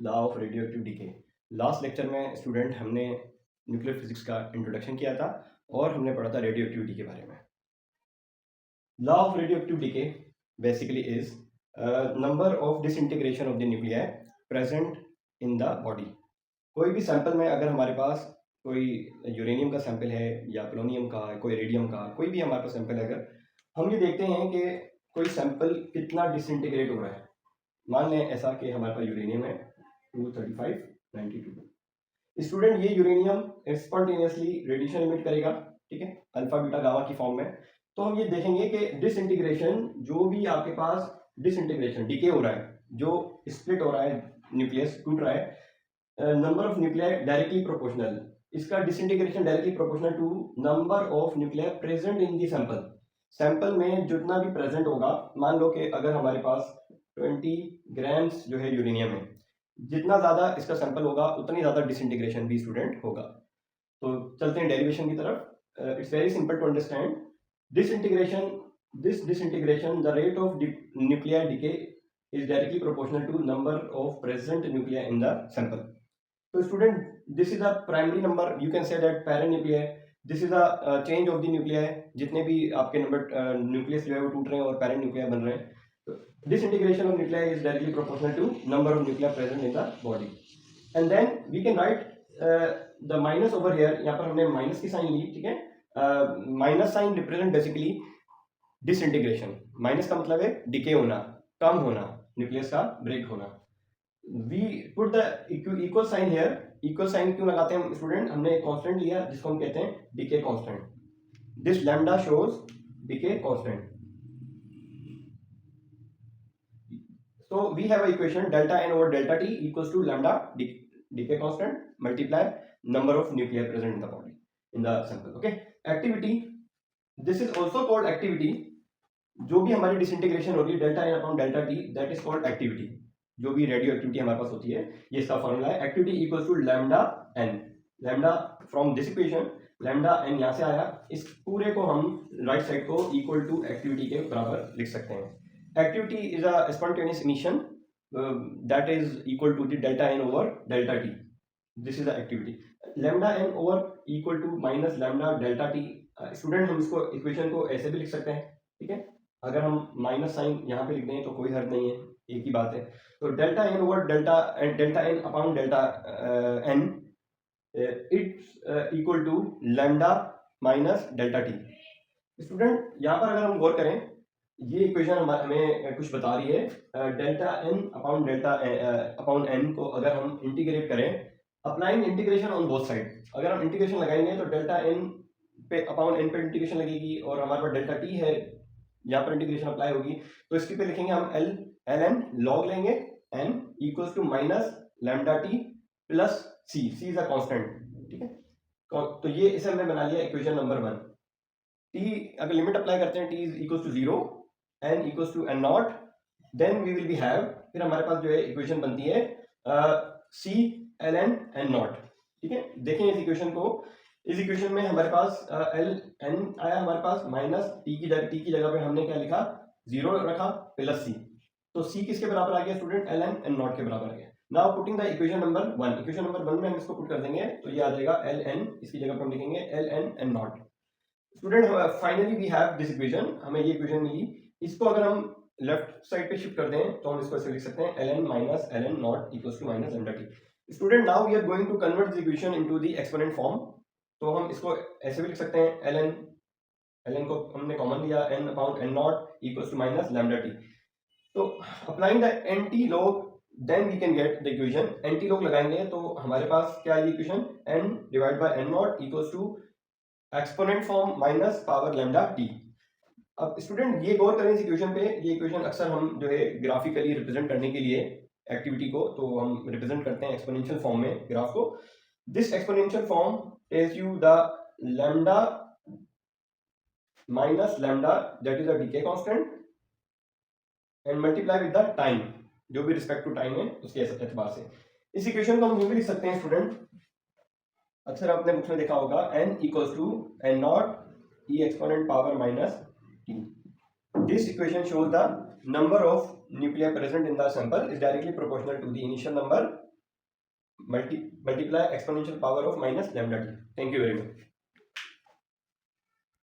Law of radioactive decay. Last lecture में student हमने nuclear physics का introduction किया था और हमने पढ़ा था रेडियो एक्टिविटी के बारे में। Law of radioactive decay basically is number of disintegration of the nuclei present in the body. कोई भी सैंपल में अगर हमारे पास कोई यूरेनियम का सैंपल है या पोलोनियम का, कोई रेडियम का, कोई भी हमारे पास सैंपल है, अगर हम ये देखते हैं कि कोई सैंपल कितना डिसइंटीग्रेट हो रहा है। मान लें ऐसा कि हमारे पास यूरेनियम है 23592। स्टूडेंट ये यूरेनियम स्पॉन्टेनियसली रेडिएशन इमिट करेगा, ठीक है, अल्फा बीटा गामा की फॉर्म में। तो हम ये देखेंगे कि डिसइंटीग्रेशन, जो भी आपके पास डिसइंटीग्रेशन डीके हो रहा है, जो स्प्लिट हो रहा है, न्यूक्लियस टूट रहा है, number of nuclei directly proportional, इसका disintegration directly proportional to number of nuclei present in the sample. Sample में जितना भी प्रेजेंट होगा, मान लो कि अगर हमारे पास 20 ग्राम्स जो है यूरेनियम है, जितना ज़्यादा इसका सैंपल होगा उतनी ज़्यादा डिसइंटीग्रेशन भी स्टूडेंट होगा। तो चलते हैं डेरिवेशन की तरफ। It's very simple to understand disintegration. This disintegration, the rate of nuclear decay is directly proportional to number of present nuclei in the sample. So student, this is the primary number, you can say that parent nuclei, this is the change of the nuclei, जितने भी आपके number nucleus जो है वो टूट रहे हैं और पेरेंट न्यूक्लिया बन रहे हैं। तो disintegration of nuclei is directly proportional to number of nuclei present in the body. And then we can write the minus over here, यहाँ पर हमने माइनस की साइन ली, ठीक है। Minus sign represent basically disintegration. Minus का मतलब है डिके होना, कम होना, न्यूक्लियस का ब्रेक होना। We put the equal sign here. Equal sign क्यों लगाते हैं स्टूडेंट? हमने एक कांस्टेंट लिया जिसको हम कहते हैं decay constant. This lambda shows decay constant. So we have an equation delta n over delta t equals to lambda decay constant multiply number of nuclei present in the body in the sample. Okay, activity, this is also called activity. जो भी हमारी disintegration होगी delta n upon delta t, that is called activity. जो भी radio activity हमारे पास होती है, ये इसका फॉर्मूला है। Activity equals to lambda n. Lambda from this equation, lambda n यहाँ से आया, इस पूरे को हम राइट साइड को इक्वल टू एक्टिविटी के बराबर लिख सकते हैं। Activity is a spontaneous emission that is equal to the delta n over delta t. This is the activity. Lambda n over equal to minus lambda delta t. Student हम इसको equation को ऐसे भी लिख सकते हैं, ठीक है। अगर हम माइनस साइन यहाँ पे लिख दें तो कोई हर्ज नहीं है, एक ही बात है। तो delta n over delta n upon delta n, it's equal to lambda minus delta t. Student यहाँ पर अगर हम गौर करें, ये इक्वेशन हमें कुछ बता रही है। डेल्टा एन अपॉन एन को अगर हम इंटीग्रेट करें, applying integration on both side, अगर हम इंटीग्रेशन लगाएंगे तो डेल्टा एन पे अपॉन एन पे इंटीग्रेशन लगेगी और हमारे पास डेल्टा टी है, यहाँ पर इंटीग्रेशन अप्लाई होगी। तो इसके पे लिखेंगे हम एल एन लॉग लेंगे n equals to minus lambda t plus c. C is a constant, ठीक है। तो ये इसे हमने बना लिया इक्वेशन नंबर 1। टी अगर लिमिट अप्लाई करते हैं, t is equals to 0, n equals to n naught, then we will be have, फिर हमारे पास जो है इक्वेशन बनती है c l n n naught, ठीक है। देखें इस इक्वेशन को, इस इक्वेशन में हमारे पास एल एन आया, हमारे पास माइनस टी की जगह पे हमने क्या लिखा, 0 रखा प्लस सी। तो सी किसके बराबर आ गया student? L n n naught के बराबर आ गया। Now putting the equation number 1, equation number 1 में हम इसको पुट कर देंगे तो ये आ जाएगा एल एन, इसकी जगह पे हम लिखेंगे l n n naught. Student finally we have this equation, हमें ये इक्वेशन मिली। इसको अगर हम लेफ्ट साइड पे शिफ्ट कर दें तो हम इसको ऐसे लिख सकते हैं l n minus l n not equals to minus lambda t. Student now we are going to convert this equation into the exponent form. तो हम इसको ऐसे भी लिख सकते हैं, एल एन को हमने कॉमन लिया, N upon N not equals to minus lambda T. तो applying the antilog, then we can get the equation. Antilog लगाएंगे तो हमारे पास क्या है equation, N divide by N not equals to exponent form minus power lambda T. अब student ये गौर करें इस इक्वेशन पे, ये इक्वेशन अक्सर हम जो है ग्राफिकली रिप्रेजेंट करने के लिए एक्टिविटी को, तो हम रिप्रेजेंट करते हैं एक्सपोनेंशियल फॉर्म में ग्राफ को। This exponential form tells you the lambda minus lambda, that is a decay constant, and multiply with the time, जो भी रिस्पेक्ट टू टाइम है उसके एतबार से। इस इक्वेशन को हम यूं भी लिख सकते हैं स्टूडेंट, अक्सर आपने बुक्स में देखा होगा, n equals to n naught e exponent power minus t. This equation shows the number of nuclei present in the sample is directly proportional to the initial number multiply exponential power of minus lambda t. Thank you very much.